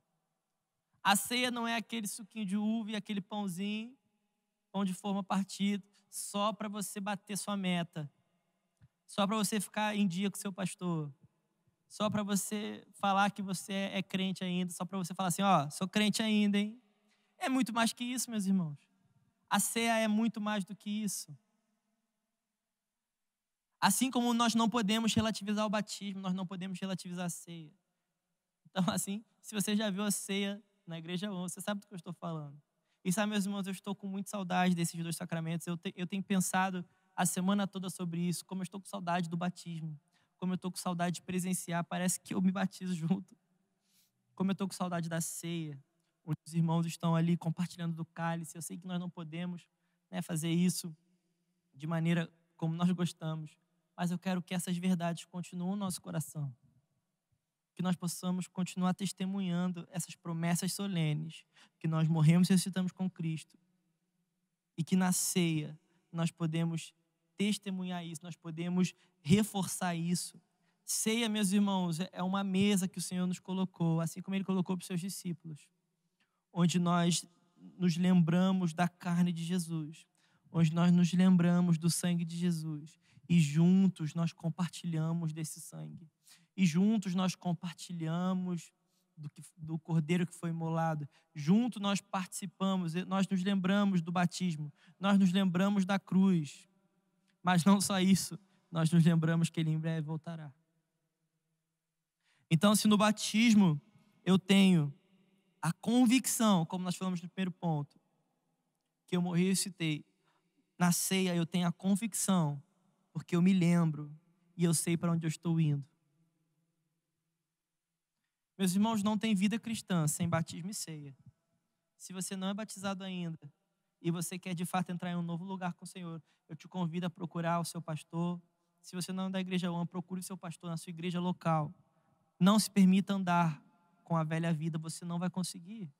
A ceia não é aquele suquinho de uva e aquele pãozinho, pão de forma partida, só para você bater sua meta, só para você ficar em dia com seu pastor, só para você falar que você é crente ainda, só para você falar assim, ó, sou crente ainda, hein? É muito mais que isso, meus irmãos. A ceia é muito mais do que isso. Assim como nós não podemos relativizar o batismo, nós não podemos relativizar a ceia. Então, assim, se você já viu a ceia na igreja 1, você sabe do que eu estou falando. E sabe, meus irmãos, eu estou com muita saudade desses dois sacramentos. Eu tenho pensado a semana toda sobre isso, como eu estou com saudade do batismo, como eu estou com saudade de presenciar, parece que eu me batizo junto. Como eu estou com saudade da ceia, onde os irmãos estão ali compartilhando do cálice. Eu sei que nós não podemos, né, fazer isso de maneira como nós gostamos, mas eu quero que essas verdades continuem no nosso coração. Que nós possamos continuar testemunhando essas promessas solenes, que nós morremos e ressuscitamos com Cristo. E que na ceia nós podemos testemunhar isso, nós podemos reforçar isso. Ceia, meus irmãos, é uma mesa que o Senhor nos colocou, assim como Ele colocou para os seus discípulos, onde nós nos lembramos da carne de Jesus, onde nós nos lembramos do sangue de Jesus, e juntos nós compartilhamos desse sangue. E juntos nós compartilhamos do cordeiro que foi imolado. Juntos nós participamos, nós nos lembramos do batismo, nós nos lembramos da cruz. Mas não só isso, nós nos lembramos que Ele em breve voltará. Então, se no batismo eu tenho a convicção, como nós falamos no primeiro ponto, que eu morri e ressuscitei, na ceia eu tenho a convicção, porque eu me lembro e eu sei para onde eu estou indo. Meus irmãos, não tem vida cristã sem batismo e ceia. Se você não é batizado ainda e você quer de fato entrar em um novo lugar com o Senhor, eu te convido a procurar o seu pastor. Se você não é da igreja 1, procure o seu pastor na sua igreja local. Não se permita andar com a velha vida, você não vai conseguir.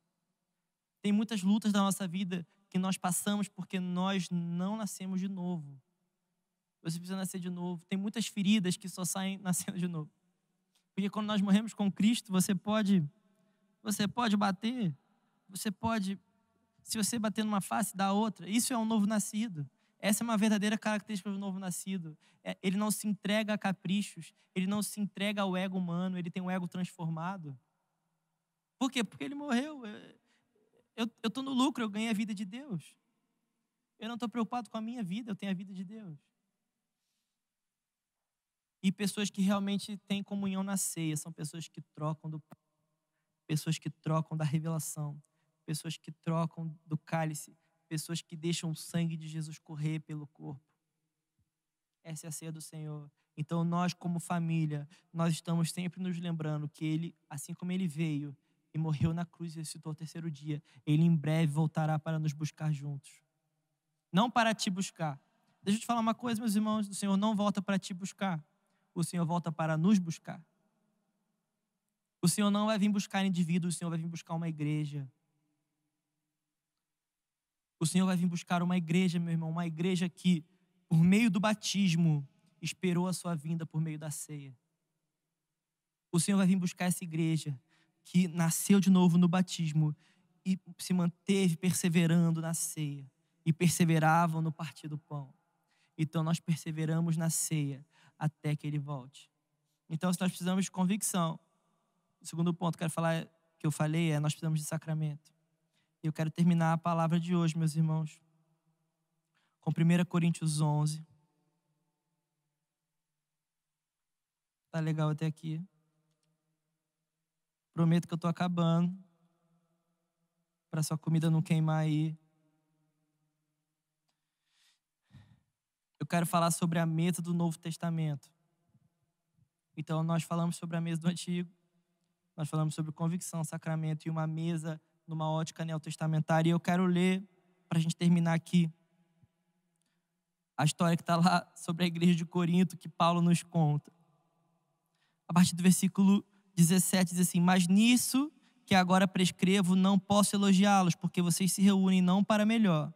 Tem muitas lutas da nossa vida que nós passamos porque nós não nascemos de novo. Você precisa nascer de novo. Tem muitas feridas que só saem nascendo de novo. Porque quando nós morremos com Cristo, você pode bater, se você bater numa face, dá outra. Isso é um novo nascido. Essa é uma verdadeira característica do novo nascido. Ele não se entrega a caprichos, ele não se entrega ao ego humano, ele tem um ego transformado. Por quê? Porque ele morreu. Eu estou no lucro, eu ganhei a vida de Deus. Eu não estou preocupado com a minha vida, eu tenho a vida de Deus. E pessoas que realmente têm comunhão na ceia são pessoas que trocam do pão, pessoas que trocam da revelação, pessoas que trocam do cálice, pessoas que deixam o sangue de Jesus correr pelo corpo. Essa é a ceia do Senhor. Então nós, como família, nós estamos sempre nos lembrando que Ele, assim como Ele veio e morreu na cruz e ressuscitou ao terceiro dia, Ele em breve voltará para nos buscar juntos. Não para te buscar. Deixa eu te falar uma coisa, meus irmãos, o Senhor não volta para te buscar. O Senhor volta para nos buscar. O Senhor não vai vir buscar indivíduos, o Senhor vai vir buscar uma igreja. O Senhor vai vir buscar uma igreja, meu irmão, uma igreja que, por meio do batismo, esperou a sua vinda por meio da ceia. O Senhor vai vir buscar essa igreja que nasceu de novo no batismo e se manteve perseverando na ceia e perseveravam no partir do pão. Então nós perseveramos na ceia até que Ele volte. Então, se nós precisamos de convicção, o segundo ponto que eu falei é nós precisamos de sacramento. E eu quero terminar a palavra de hoje, meus irmãos, com 1 Coríntios 11. Tá legal até aqui. Prometo que eu estou acabando, para sua comida não queimar aí. Eu quero falar sobre a mesa do Novo Testamento. Então, nós falamos sobre a mesa do Antigo, nós falamos sobre convicção, sacramento e uma mesa numa ótica neotestamentária. E eu quero ler, para a gente terminar aqui, a história que está lá sobre a igreja de Corinto, que Paulo nos conta. A partir do versículo 17 diz assim: mas nisso que agora prescrevo, não posso elogiá-los, porque vocês se reúnem não para melhor,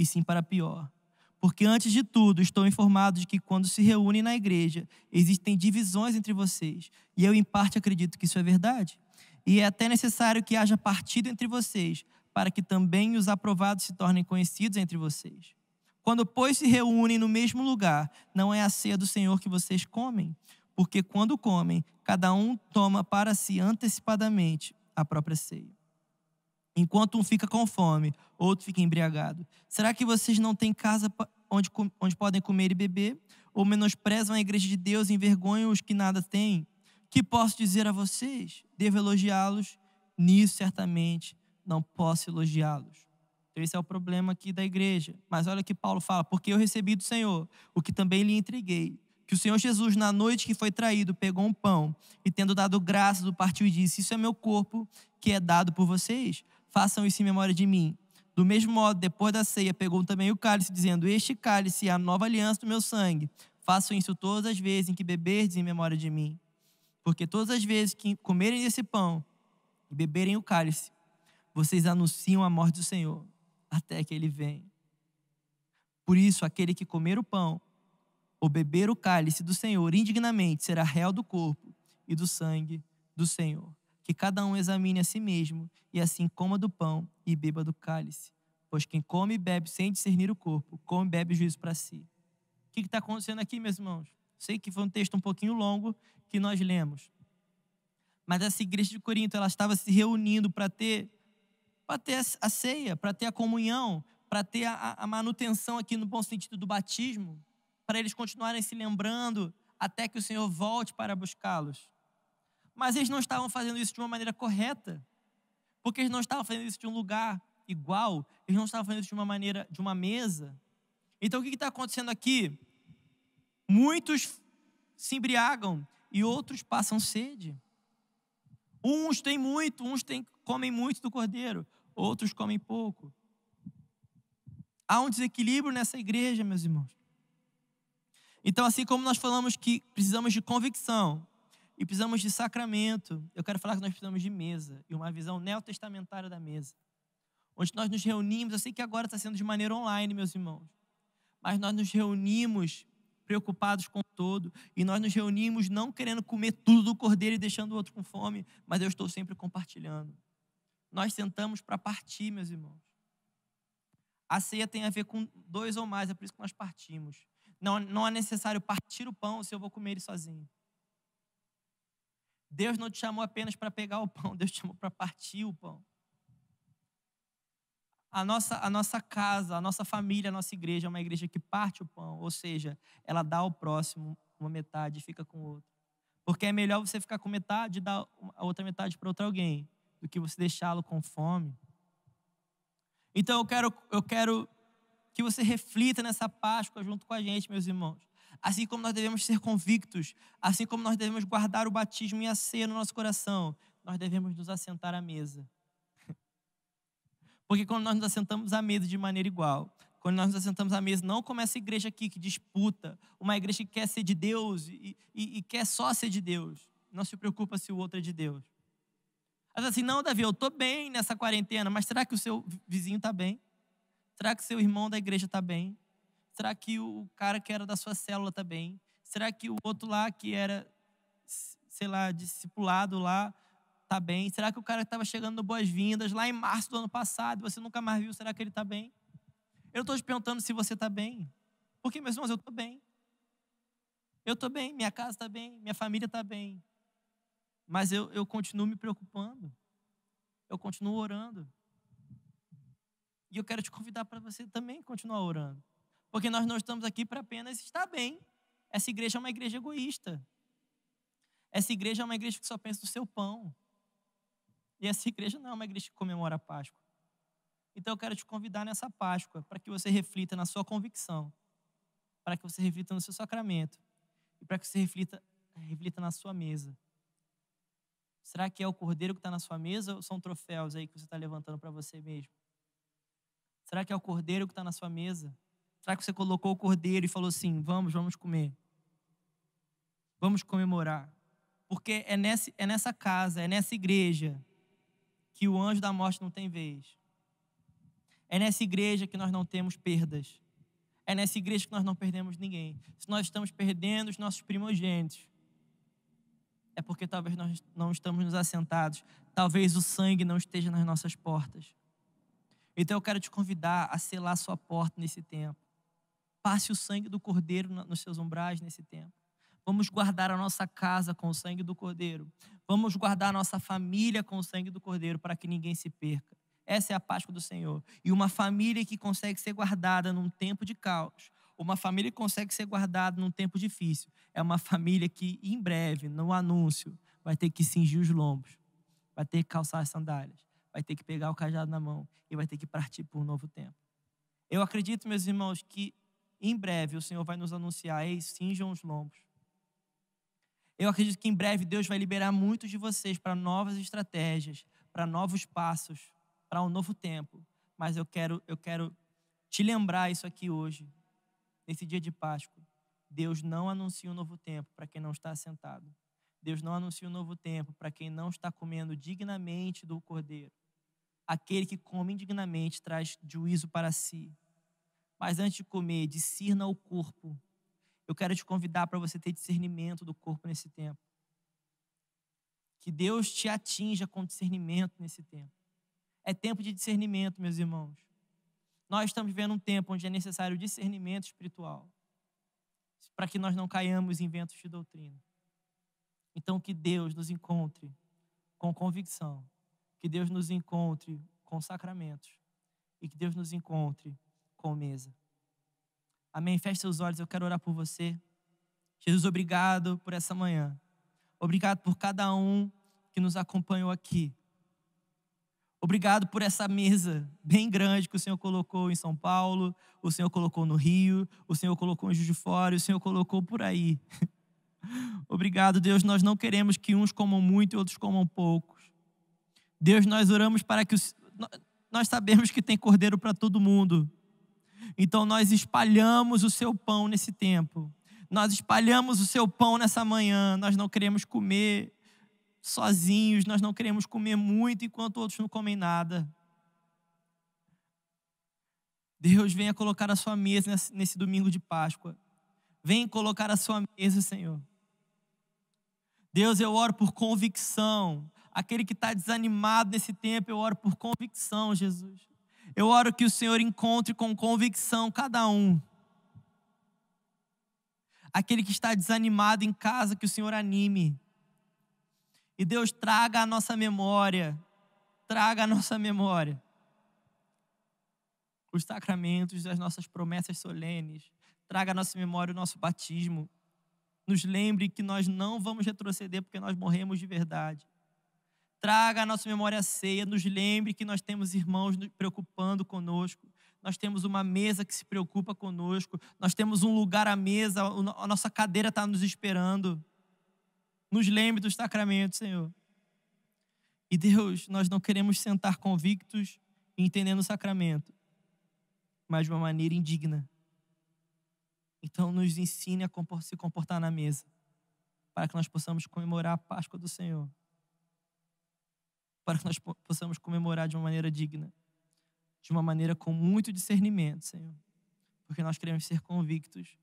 e sim para pior. Porque antes de tudo, estou informado de que quando se reúnem na igreja, existem divisões entre vocês. E eu, em parte, acredito que isso é verdade. E é até necessário que haja partido entre vocês, para que também os aprovados se tornem conhecidos entre vocês. Quando, pois, se reúnem no mesmo lugar, não é a ceia do Senhor que vocês comem, porque quando comem, cada um toma para si antecipadamente a própria ceia. Enquanto um fica com fome, outro fica embriagado. Será que vocês não têm casa onde podem comer e beber? Ou menosprezam a igreja de Deus e envergonham os que nada têm? Que posso dizer a vocês? Devo elogiá-los? Nisso, certamente, não posso elogiá-los. Então, esse é o problema aqui da igreja. Mas olha o que Paulo fala: porque eu recebi do Senhor o que também lhe entreguei. Que o Senhor Jesus, na noite que foi traído, pegou um pão e, tendo dado graças, o partiu e disse: isso é meu corpo, que é dado por vocês. Façam isso em memória de mim. Do mesmo modo, depois da ceia, pegou também o cálice, dizendo: este cálice é a nova aliança do meu sangue. Façam isso todas as vezes em que beberdes em memória de mim. Porque todas as vezes que comerem esse pão e beberem o cálice, vocês anunciam a morte do Senhor, até que ele venha. Por isso, aquele que comer o pão ou beber o cálice do Senhor indignamente será réu do corpo e do sangue do Senhor. Que cada um examine a si mesmo, e assim coma do pão e beba do cálice. Pois quem come e bebe sem discernir o corpo, come e bebe juízo para si. O que está acontecendo aqui, meus irmãos? Sei que foi um texto um pouquinho longo que nós lemos. Mas essa igreja de Corinto, ela estava se reunindo para ter a ceia, para ter a comunhão, para ter a manutenção aqui no bom sentido do batismo, para eles continuarem se lembrando até que o Senhor volte para buscá-los. Mas eles não estavam fazendo isso de uma maneira correta, porque eles não estavam fazendo isso de um lugar igual, eles não estavam fazendo isso de uma maneira, de uma mesa. Então o que está acontecendo aqui? Muitos se embriagam e outros passam sede. Uns têm muito, comem muito do cordeiro, outros comem pouco. Há um desequilíbrio nessa igreja, meus irmãos. Então, assim como nós falamos que precisamos de convicção e precisamos de sacramento, eu quero falar que nós precisamos de mesa e uma visão neotestamentária da mesa, onde nós nos reunimos. Eu sei que agora está sendo de maneira online, meus irmãos, mas nós nos reunimos preocupados com todo, e nós nos reunimos não querendo comer tudo do cordeiro e deixando o outro com fome, mas eu estou sempre compartilhando. Nós sentamos para partir, meus irmãos. A ceia tem a ver com 2 ou mais, é por isso que nós partimos. Não é necessário partir o pão se eu vou comer ele sozinho. Deus não te chamou apenas para pegar o pão, Deus te chamou para partir o pão. A nossa casa, a nossa família, a nossa igreja é uma igreja que parte o pão, ou seja, ela dá ao próximo uma metade e fica com o outro. Porque é melhor você ficar com metade e dar a outra metade para outro alguém, do que você deixá-lo com fome. Então eu quero que você reflita nessa Páscoa junto com a gente, meus irmãos. Assim como nós devemos ser convictos, assim como nós devemos guardar o batismo e a ceia no nosso coração, nós devemos nos assentar à mesa. Porque quando nós nos assentamos à mesa de maneira igual, quando nós nos assentamos à mesa, não como essa igreja aqui que disputa, uma igreja que quer ser de Deus e quer só ser de Deus, não se preocupa se o outro é de Deus. Mas assim, não, Davi, eu estou bem nessa quarentena, mas será que o seu vizinho está bem? Será que o seu irmão da igreja está bem? Será que o cara que era da sua célula está bem? Será que o outro lá que era, sei lá, discipulado lá, está bem? Será que o cara que estava chegando no Boas-Vindas lá em março do ano passado, você nunca mais viu, será que ele está bem? Eu não estou te perguntando se você está bem. Porque, meus irmãos, eu estou bem. Eu estou bem, minha casa está bem, minha família está bem. Mas eu continuo me preocupando. Eu continuo orando. E eu quero te convidar para você também continuar orando. Porque nós não estamos aqui para apenas estar bem. Essa igreja é uma igreja egoísta. Essa igreja é uma igreja que só pensa no seu pão. E essa igreja não é uma igreja que comemora a Páscoa. Então eu quero te convidar nessa Páscoa para que você reflita na sua convicção, para que você reflita no seu sacramento e para que você reflita na sua mesa. Será que é o cordeiro que está na sua mesa ou são troféus aí que você está levantando para você mesmo? Será que é o cordeiro que está na sua mesa? Será que você colocou o cordeiro e falou assim, vamos comer? Vamos comemorar. Porque é nessa casa, é nessa igreja que o anjo da morte não tem vez. É nessa igreja que nós não temos perdas. É nessa igreja que nós não perdemos ninguém. Se nós estamos perdendo os nossos primogênitos, é porque talvez nós não estamos nos assentados. Talvez o sangue não esteja nas nossas portas. Então eu quero te convidar a selar sua porta nesse tempo. Passe o sangue do Cordeiro nos seus umbrais nesse tempo. Vamos guardar a nossa casa com o sangue do Cordeiro. Vamos guardar a nossa família com o sangue do Cordeiro para que ninguém se perca. Essa é a Páscoa do Senhor. E uma família que consegue ser guardada num tempo de caos, uma família que consegue ser guardada num tempo difícil, é uma família que, em breve, no anúncio, vai ter que cingir os lombos, vai ter que calçar as sandálias, vai ter que pegar o cajado na mão e vai ter que partir para um novo tempo. Eu acredito, meus irmãos, que em breve o Senhor vai nos anunciar: ei, cinjam os lombos. Eu acredito que em breve Deus vai liberar muitos de vocês para novas estratégias, para novos passos, para um novo tempo. Mas eu quero te lembrar isso aqui hoje, nesse dia de Páscoa. Deus não anuncia um novo tempo para quem não está assentado. Deus não anuncia um novo tempo para quem não está comendo dignamente do Cordeiro. Aquele que come indignamente traz juízo para si. Mas antes de comer, discirna o corpo. Eu quero te convidar para você ter discernimento do corpo nesse tempo. Que Deus te atinja com discernimento nesse tempo. É tempo de discernimento, meus irmãos. Nós estamos vivendo um tempo onde é necessário discernimento espiritual, para que nós não caiamos em ventos de doutrina. Então, que Deus nos encontre com convicção, que Deus nos encontre com sacramentos e que Deus nos encontre com mesa. Amém? Feche seus olhos, eu quero orar por você. Jesus, obrigado por essa manhã. Obrigado por cada um que nos acompanhou aqui. Obrigado por essa mesa bem grande que o Senhor colocou em São Paulo, o Senhor colocou no Rio, o Senhor colocou em Juiz de Fora, o Senhor colocou por aí. Obrigado, Deus, nós não queremos que uns comam muito e outros comam poucos. Deus, nós oramos para que nós sabemos que tem cordeiro para todo mundo. Então nós espalhamos o seu pão nesse tempo. Nós espalhamos o seu pão nessa manhã. Nós não queremos comer sozinhos, nós não queremos comer muito enquanto outros não comem nada. Deus, venha colocar a sua mesa nesse domingo de Páscoa. Venha colocar a sua mesa, Senhor. Deus, eu oro por convicção. Aquele que está desanimado nesse tempo, eu oro por convicção, Jesus. Eu oro que o Senhor encontre com convicção cada um. Aquele que está desanimado em casa, que o Senhor anime. E Deus, traga a nossa memória os sacramentos, as nossas promessas solenes. Traga à nossa memória o nosso batismo. Nos lembre que nós não vamos retroceder porque nós morremos de verdade. Traga à nossa memória a ceia. Nos lembre que nós temos irmãos nos preocupando conosco. Nós temos uma mesa que se preocupa conosco. Nós temos um lugar à mesa. A nossa cadeira está nos esperando. Nos lembre dos sacramentos, Senhor. E Deus, nós não queremos sentar convictos e entendendo o sacramento, mas de uma maneira indigna. Então nos ensine a se comportar na mesa, para que nós possamos comemorar a Páscoa do Senhor. Para que nós possamos comemorar de uma maneira digna, de uma maneira com muito discernimento, Senhor. Porque nós queremos ser convictos,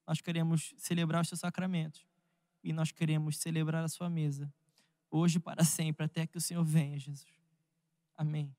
nós queremos celebrar os seus sacramentos e nós queremos celebrar a sua mesa, hoje e para sempre, até que o Senhor venha, Jesus. Amém.